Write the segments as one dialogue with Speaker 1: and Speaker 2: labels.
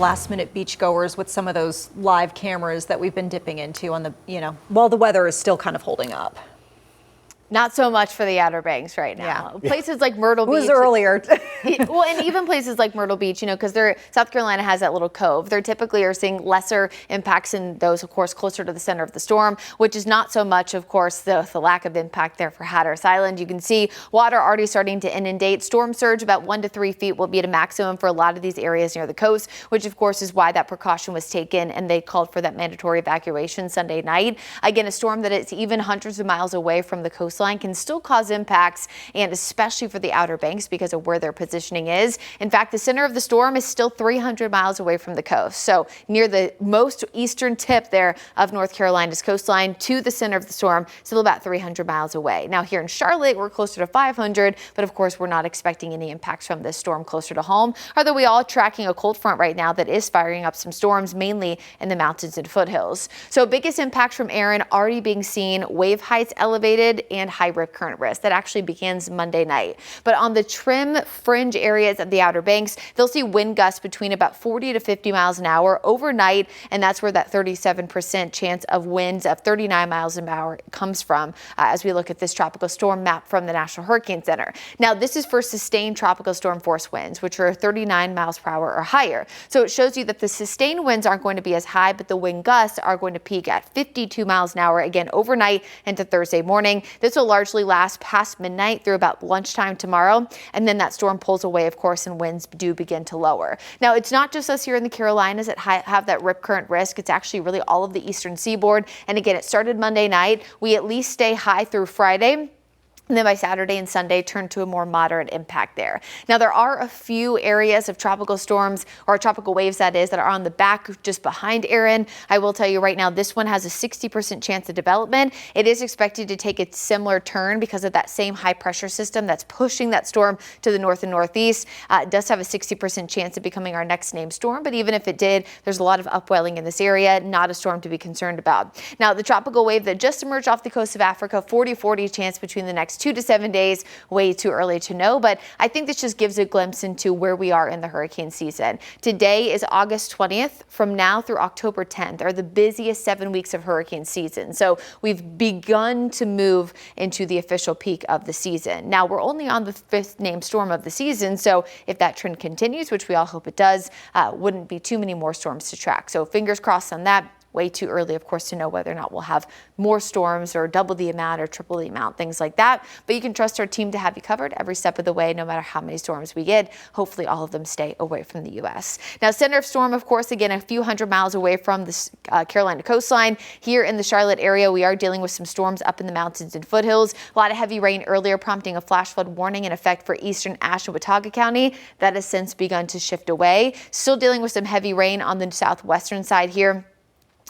Speaker 1: Last-minute beachgoers with some of those live cameras that we've been dipping into on the, while the weather is still kind of holding up.
Speaker 2: Not so much for the Outer Banks right now. Yeah. Places like Myrtle Beach.
Speaker 1: It was earlier.
Speaker 2: Well, and even places like Myrtle Beach, because South Carolina has that little cove. They typically are seeing lesser impacts in those, of course, closer to the center of the storm, which is not so much, of course, the lack of impact there for Hatteras Island. You can see water already starting to inundate. Storm surge about 1 to 3 feet will be at a maximum for a lot of these areas near the coast, which, of course, is why that precaution was taken and they called for that mandatory evacuation Sunday night. Again, a storm that is even hundreds of miles away from the coastline can still cause impacts, and especially for the Outer Banks because of where their positioning is. In fact, the center of the storm is still 300 miles away from the coast. So near the most eastern tip there of North Carolina's coastline to the center of the storm, still about 300 miles away. Now here in Charlotte, we're closer to 500, but of course we're not expecting any impacts from this storm closer to home. Although we are tracking a cold front right now that is firing up some storms, mainly in the mountains and foothills. So biggest impacts from Erin already being seen, wave heights elevated and high rip current risk. That actually begins Monday night. But on the trim fringe areas of the Outer Banks, they'll see wind gusts between about 40 to 50 miles an hour overnight, and that's where that 37% chance of winds of 39 miles an hour comes from as we look at this tropical storm map from the National Hurricane Center. Now, this is for sustained tropical storm force winds, which are 39 miles per hour or higher. So it shows you that the sustained winds aren't going to be as high, but the wind gusts are going to peak at 52 miles an hour again overnight into Thursday morning. This will largely last past midnight through about lunchtime tomorrow, and then that storm pulls away, of course, and winds do begin to lower. Now, it's not just us here in the Carolinas that have that rip current risk. It's actually really all of the eastern seaboard. And again, it started Monday night. We at least stay high through Friday. And then by Saturday and Sunday, turn to a more moderate impact there. Now, there are a few areas of tropical storms, or tropical waves that is, that are on the back just behind Erin. I will tell you right now, this one has a 60% chance of development. It is expected to take a similar turn because of that same high pressure system that's pushing that storm to the north and northeast. It does have a 60% chance of becoming our next named storm, but even if it did, there's a lot of upwelling in this area, not a storm to be concerned about. Now, the tropical wave that just emerged off the coast of Africa, 40-40 chance between the next 2 to 7 days, way too early to know, but I think this just gives a glimpse into where we are in the hurricane season. Today is August 20th. From now through October 10th are the busiest 7 weeks of hurricane season. So we've begun to move into the official peak of the season. Now, we're only on the 5th named storm of the season, so if that trend continues, which we all hope it does, wouldn't be too many more storms to track. So fingers crossed on that. Way too early, of course, to know whether or not we'll have more storms or double the amount or triple the amount, things like that. But you can trust our team to have you covered every step of the way, no matter how many storms we get. Hopefully all of them stay away from the U.S. Now, center of storm, of course, again, a few hundred miles away from the Carolina coastline. Here in the Charlotte area, we are dealing with some storms up in the mountains and foothills. A lot of heavy rain earlier, prompting a flash flood warning in effect for eastern Ashe and Watauga County. That has since begun to shift away. Still dealing with some heavy rain on the southwestern side here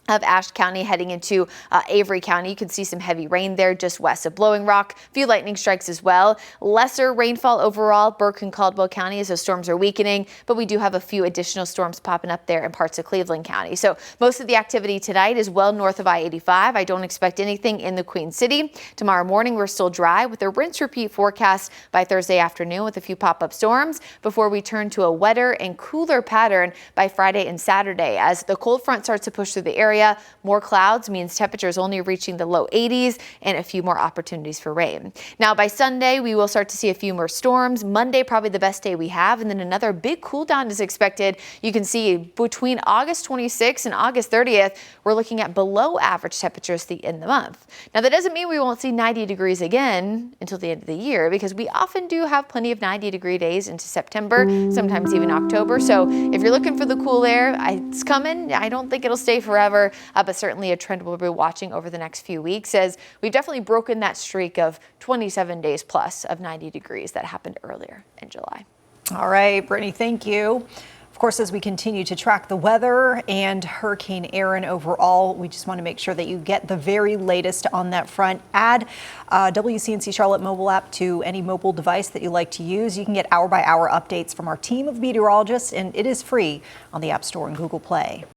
Speaker 2: of Ashe County heading into Avery County. You can see some heavy rain there just west of Blowing Rock. A few lightning strikes as well. Lesser rainfall overall, Burke and Caldwell County as those storms are weakening, but we do have a few additional storms popping up there in parts of Cleveland County. So most of the activity tonight is well north of I-85. I don't expect anything in the Queen City. Tomorrow morning, we're still dry with a rinse repeat forecast by Thursday afternoon with a few pop-up storms before we turn to a wetter and cooler pattern by Friday and Saturday. As the cold front starts to push through the area, more clouds means temperatures only reaching the low 80s and a few more opportunities for rain. Now, by Sunday, we will start to see a few more storms. Monday, probably the best day we have, and then another big cool down is expected. You can see between August 26th and August 30th, we're looking at below average temperatures in the month. Now, that doesn't mean we won't see 90 degrees again until the end of the year, because we often do have plenty of 90-degree days into September, sometimes even October. So if you're looking for the cool air, it's coming. I don't think it'll stay forever. But certainly a trend we'll be watching over the next few weeks, as we've definitely broken that streak of 27 days plus of 90 degrees that happened earlier in July.
Speaker 1: All right, Brittany, thank you. Of course, as we continue to track the weather and Hurricane Erin overall, we just want to make sure that you get the very latest on that front. Add WCNC Charlotte mobile app to any mobile device that you like to use. You can get hour-by-hour updates from our team of meteorologists, and it is free on the App Store and Google Play.